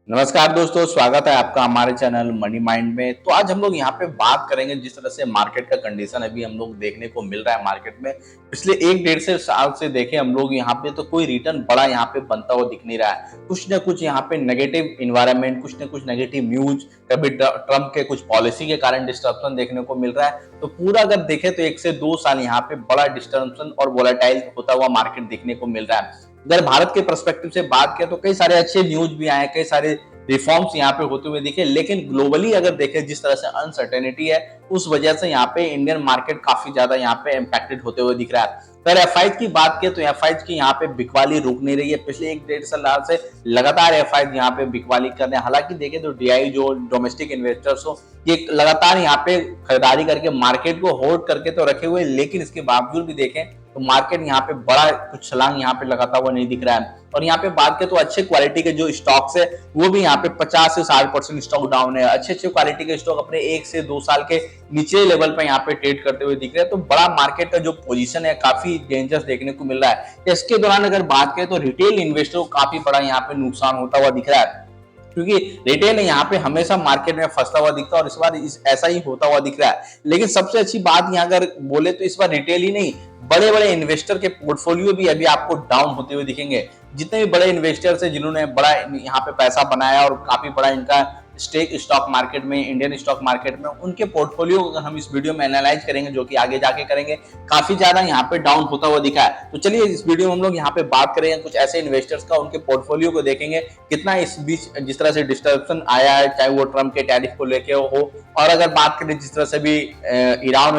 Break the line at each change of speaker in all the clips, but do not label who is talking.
नमस्कार दोस्तों, स्वागत है आपका हमारे चैनल मनी माइंड में। तो आज हम लोग यहाँ पे बात करेंगे जिस तरह से मार्केट का कंडीशन अभी हम लोग देखने को मिल रहा है मार्केट में। पिछले 1 डेढ़ से साल से देखें हम लोग यहाँ पे तो कोई रिटर्न बड़ा यहाँ पे बनता हुआ दिख नहीं रहा है। कुछ ना कुछ यहाँ पे नेगेटिव इन्वायरमेंट, कुछ ना कुछ नेगेटिव न्यूज, कभी ट्रम्प के कुछ पॉलिसी के कारण डिस्टर्बन देखने को मिल रहा है। तो पूरा अगर देखें तो 1 से 2 साल यहाँ पे बड़ा डिस्टर्बन और वोलेटाइल होता हुआ मार्केट देखने को मिल रहा है। अगर भारत के पर्सपेक्टिव से बात करें तो कई सारे अच्छे न्यूज भी आए, कई सारे रिफॉर्म्स यहाँ पे होते हुए दिखे, लेकिन ग्लोबली अगर देखें जिस तरह से अनसर्टेनिटी है उस वजह से यहाँ पे इंडियन मार्केट काफी ज्यादा यहाँ पे इम्पैक्टेड होते हुए दिख रहा है। अगर एफआई की बात करें तो एफआई की यहाँ पे बिकवाली रुक नहीं रही है। पिछले 1 डेढ़ साल से लगातार एफआई यहाँ पे बिकवाली कर रहे हैं। हालांकि देखें तो डीआई जो डोमेस्टिक इन्वेस्टर्स हो ये लगातार यहाँ पे खरीदारी करके मार्केट को होल्ड करके तो रखे हुए, लेकिन इसके बावजूद भी देखें तो मार्केट यहाँ पे बड़ा कुछ छलांग यहाँ पे लगाता हुआ नहीं दिख रहा है। और यहाँ पे बात करें तो अच्छे क्वालिटी के जो स्टॉक्स है वो भी यहाँ पे 50 से 60% स्टॉक डाउन है। अच्छे क्वालिटी के स्टॉक अपने 1 से 2 साल के नीचे लेवल पे यहाँ पे ट्रेड करते हुए दिख रहे हैं। तो बड़ा मार्केट का जो पोजीशन है काफी डेंजरस देखने को मिल रहा है। इसके दौरान अगर बात करें तो रिटेल इन्वेस्टर को काफी बड़ा यहाँ पे नुकसान होता हुआ दिख रहा है, क्योंकि रिटेल यहाँ पे हमेशा मार्केट में फंसता हुआ दिखता है और इस बार ऐसा ही होता हुआ दिख रहा है। लेकिन सबसे अच्छी बात यहाँ अगर बोले तो इस बार रिटेल ही नहीं, बड़े बड़े इन्वेस्टर के पोर्टफोलियो भी अभी आपको डाउन होते हुए दिखेंगे। जितने भी बड़े इन्वेस्टर्स हैं जिन्होंने बड़ा यहाँ पे पैसा बनाया और काफी बड़ा इनका स्टेक स्टॉक मार्केट में, इंडियन स्टॉक मार्केट में, उनके पोर्टफोलियो को हम इस वीडियो में एनालाइज करेंगे, जो कि आगे जाके करेंगे, काफी ज्यादा यहाँ पे डाउन होता हुआ दिखा है। तो चलिए इस वीडियो में हम लोग यहाँ पे बात करेंगे कुछ ऐसे इन्वेस्टर्स का, उनके पोर्टफोलियो को देखेंगे कितना इस बीच जिस तरह से डिस्टर्बेंस आया है, चाहे वो ट्रम्प के टैरिफ को लेके हो, और अगर बात करें जिस तरह से भी ईरान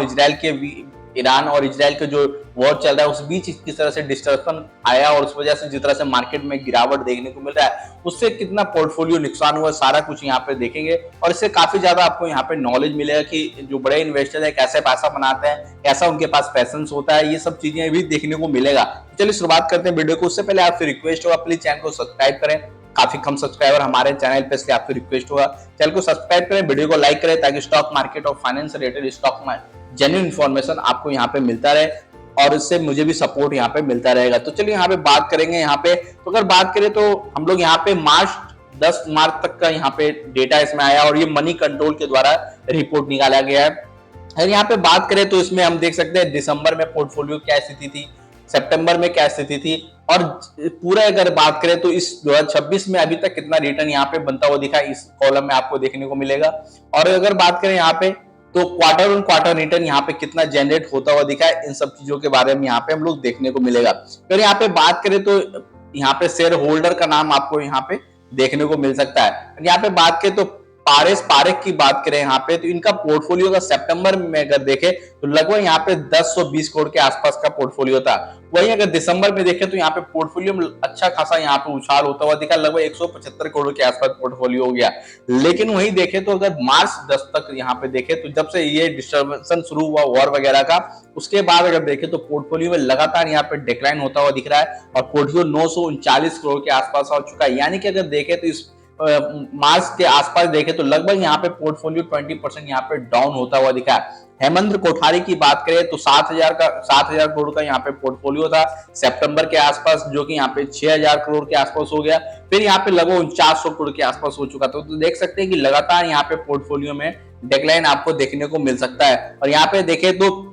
और इजराइल के जो वॉर चल रहा है उस बीच किस तरह से डिस्टर्बन आया और उस वजह से जिस तरह से मार्केट में गिरावट देखने को मिल रहा है, उससे कितना पोर्टफोलियो नुकसान हुआ, सारा कुछ यहाँ पे देखेंगे। और इससे काफी ज्यादा आपको यहाँ पे नॉलेज मिलेगा कि जो बड़े इन्वेस्टर है कैसे पैसा बनाते हैं, कैसा उनके पास पैसेंस होता है, ये सब चीजें भी देखने को मिलेगा। चलिए शुरुआत करते हैं वीडियो को। उससे पहले आपसे रिक्वेस्ट होगा प्लीज चैनल को सब्सक्राइब करें। काफी कम सब्सक्राइबर हमारे चैनल पे, इसलिए आपसे रिक्वेस्ट होगा चैनल को सब्सक्राइब करें, वीडियो को लाइक करें, ताकि स्टॉक मार्केट और फाइनेंस रिलेटेड स्टॉक में जेन्युइन इन्फॉर्मेशन आपको यहाँ पे मिलता रहे और इससे मुझे भी सपोर्ट यहाँ पे मिलता रहेगा। तो चलिए यहाँ पे बात करेंगे। यहाँ पे तो अगर बात करें तो हम लोग यहाँ पे 10 मार्च तक का यहाँ पे डेटा इसमें आया और ये मनी कंट्रोल के द्वारा रिपोर्ट निकाला गया है। अगर यहाँ पे बात करें तो इसमें हम देख सकते हैं दिसंबर में पोर्टफोलियो क्या स्थिति थी, सितंबर में क्या स्थिति थी, और पूरा अगर बात करें तो इस 2026 में अभी तक कितना रिटर्न यहाँ पे बनता हुआ दिखा है, इस कॉलम में आपको देखने को मिलेगा। और अगर बात करें यहाँ पे तो क्वार्टर ऑन क्वार्टर रिटर्न यहाँ पे कितना जनरेट होता हुआ दिखा है, इन सब चीजों के बारे में यहाँ पे हम लोग देखने को मिलेगा। फिर यहाँ पे बात करें तो यहाँ पे शेयर होल्डर का नाम आपको यहाँ पे देखने को मिल सकता है। यहाँ पे बात करें तो पारस पारेख की बात करें यहाँ पे तो इनका पोर्टफोलियो का सितंबर में अगर देखें तो लगभग यहाँ पे 1020 करोड़ के आसपास का पोर्टफोलियो था। वहीं अगर दिसंबर में देखें तो यहाँ पे पोर्टफोलियो में अच्छा खासा यहाँ पे उछाल होता हुआ दिखा, लगभग 175 करोड़ के आसपास पोर्टफोलियो हो गया। लेकिन वहीं देखें तो अगर मार्च 10 तक यहाँ पे देखें तो जब से ये डिस्टर्बेंस शुरू हुआ वॉर वगैरह का, उसके बाद अगर देखें तो पोर्टफोलियो में लगातार यहाँ पे डिक्लाइन होता हुआ दिख रहा है और पोर्टफोलियो 939 करोड़ के आसपास आ चुका है। यानी कि अगर देखें तो इस मार्च के आसपास देखें तो लगभग यहाँ पे पोर्टफोलियो 20% यहाँ पे डाउन होता हुआ दिखा है। हेमंत कोठारी की बात करें तो 7,000 करोड़ का यहाँ पे पोर्टफोलियो था सितंबर के आसपास, जो कि यहाँ पे 6,000 करोड़ के आसपास हो गया। फिर यहाँ पे लगभग 4900 करोड़ के आसपास हो चुका था। तो देख सकते हैं कि लगातार यहाँ पे पोर्टफोलियो में डिक्लाइन आपको देखने को मिल सकता है। और यहाँ पे देखें तो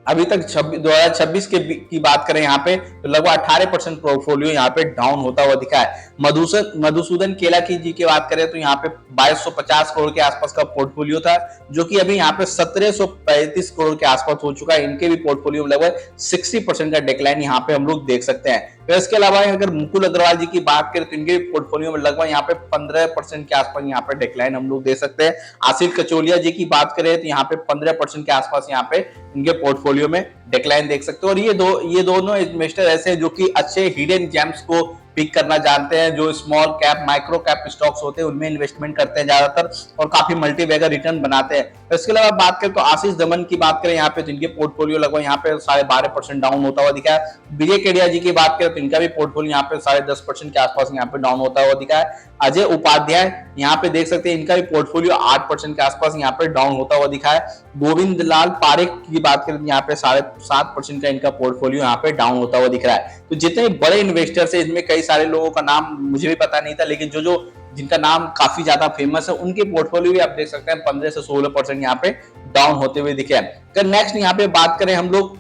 अभी तक 2026 की बात करें यहाँ पे तो लगभग 18% पोर्टफोलियो यहाँ पे डाउन होता हुआ दिखा है। मधुसूदन केला की जी बात करें तो यहाँ पे 2250 करोड़ के आसपास का पोर्टफोलियो था, जो कि अभी यहाँ पे 1735 करोड़ के आसपास हो चुका है। इनके भी पोर्टफोलियो में लगभग 60% का डिक्लाइन यहाँ पे हम लोग देख सकते हैं। फिर इसके अलावा अगर मुकुल अग्रवाल जी की बात करें तो इनके पोर्टफोलियो में लगभग यहाँ पे 15% के आसपास यहाँ पे डिक्लाइन हम लोग दे सकते हैं। आसिफ कचोलिया जी की बात करें तो यहाँ पे 15% के आसपास यहाँ पे इनके पोर्टफोलियो में डिक्लाइन देख सकते हो। और ये दोनों इन्वेस्टर ऐसे हैं जो कि अच्छे हिडन जेम्स को पिक करना जानते हैं, जो small cap micro cap stocks होते हैं उनमें इन्वेस्टमेंट करते हैं ज्यादातर और काफी मल्टी बैगर रिटर्न बनाते हैं। तो इसके अलावा बात करें तो आशीष दमन की बात करें यहाँ पे तो इनके पोर्टफोलियो लगभग यहाँ पे 12.5% डाउन होता हुआ दिखा है। विजय केडिया जी की बात करें तो इनका भी पोर्टफोलियो यहाँ पे 10.5% के आसपास यहाँ पे डाउन होता हुआ दिखा है। अजय उपाध्याय यहाँ पे देख सकते हैं इनका भी पोर्टफोलियो 8% के आसपास यहाँ पे डाउन होता हुआ दिखा है। गोविंद लाल पारेख की बात करें तो यहाँ पे 7.5% का इनका पोर्टफोलियो यहाँ पे डाउन होता हुआ दिख रहा है। तो जितने बड़े इन्वेस्टर्स है इनमें कई सारे लोगों का नाम मुझे भी पता नहीं था, लेकिन जो जिनका नाम काफी ज्यादा फेमस है, उनके पोर्टफोलियो भी आप देख सकते हैं 15 से 16% यहाँ पे डाउन होते हुए दिखे हैं। अगर नेक्स्ट यहाँ पे बात करें हम लोग,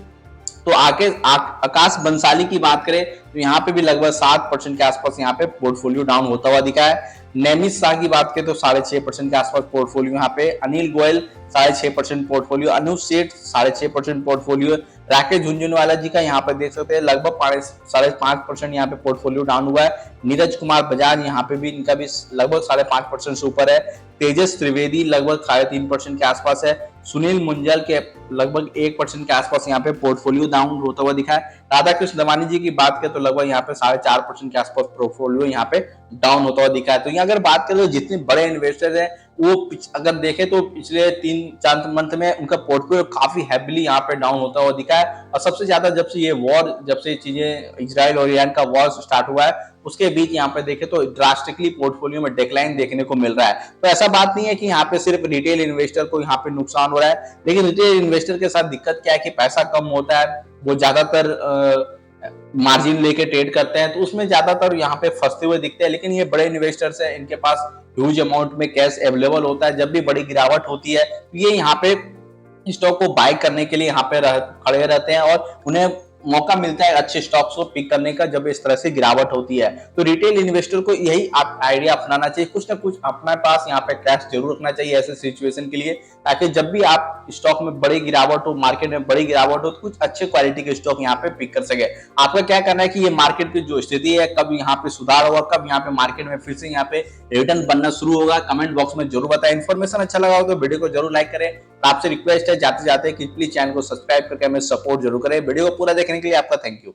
तो आकाश बंसाली की बात करें तो यहाँ पे भी लगभग 7% के आसपास यहाँ पे पोर्टफोलियो डाउन होता हुआ दिखा है। नैमिष शाह की बात करें तो 6.5% के आसपास पोर्टफोलियो यहाँ पे। अनिल गोयल 6.5% पोर्टफोलियो। अनुज सेठ 6.5% पोर्टफोलियो। राकेश झुंझुनवाला जी का यहाँ पे देख सकते हैं लगभग 5.5% यहाँ पे पोर्टफोलियो डाउन हुआ है। नीरज कुमार बजाज यहाँ पे भी इनका भी लगभग 5.5% से ऊपर है। तेजस त्रिवेदी लगभग 3.5% के आसपास है। सुनील मुंजल के लगभग 1% के आसपास यहाँ पे पोर्टफोलियो डाउन होता हुआ दिखा है। राधा कृष्ण दमानी जी की बात करें तो लगभग यहाँ पे 4.5% के आसपास पोर्टफोलियो यहाँ पे डाउन होता हुआ दिखा है। तो यहाँ अगर बात करें तो जितने बड़े इन्वेस्टर हैं वो अगर देखें तो पिछले 3-4 मंथ में उनका पोर्टफोलियो काफी हैवीली यहाँ पे डाउन होता हुआ दिखा है। और सबसे ज्यादा जब से ये वॉर, जब से चीजें इजराइल और ईरान का वॉर स्टार्ट हुआ है उसके बीच यहाँ पे देखें तो ड्रास्टिकली पोर्टफोलियो में डिक्लाइन देखने को मिल रहा है। तो ऐसा बात नहीं है कि यहाँ पे सिर्फ रिटेल इन्वेस्टर को यहाँ पे नुकसान हो रहा है, लेकिन रिटेल इन्वेस्टर के साथ दिक्कत क्या है कि पैसा कम होता है, वो ज्यादातर मार्जिन लेके ट्रेड करते हैं, तो उसमें ज्यादातर यहाँ पे फंसते हुए दिखते हैं। लेकिन ये बड़े इन्वेस्टर्स हैं, इनके पास ह्यूज अमाउंट में कैश अवेलेबल होता है। जब भी बड़ी गिरावट होती है तो ये यहाँ पे स्टॉक को बाय करने के लिए यहाँ पे खड़े रहते हैं और उन्हें मौका मिलता है अच्छे स्टॉक्स को पिक करने का जब इस तरह से गिरावट होती है। तो रिटेल इन्वेस्टर को यही आइडिया अपनाना चाहिए, कुछ ना कुछ अपने पास यहाँ पे कैश जरूर रखना चाहिए ऐसे सिचुएशन के लिए, ताकि जब भी आप स्टॉक में बड़ी गिरावट हो, मार्केट में बड़ी गिरावट हो, तो कुछ अच्छे क्वालिटी के स्टॉक यहाँ पे पिक कर सके। आपका क्या करना है कि ये मार्केट की जो स्थिति है, कब यहाँ पे सुधार होगा, कब यहाँ पे मार्केट में फिर से यहाँ पे रिटर्न बनना शुरू होगा, कमेंट बॉक्स में जरूर बताएं। इन्फॉर्मेशन अच्छा लगा हो तो वीडियो को जरूर लाइक करें। आपसे रिक्वेस्ट है जाते जाते कि प्लीज चैनल को सब्सक्राइब करके हमें सपोर्ट जरूर करें। वीडियो को पूरा देखने के लिए आपका थैंक यू।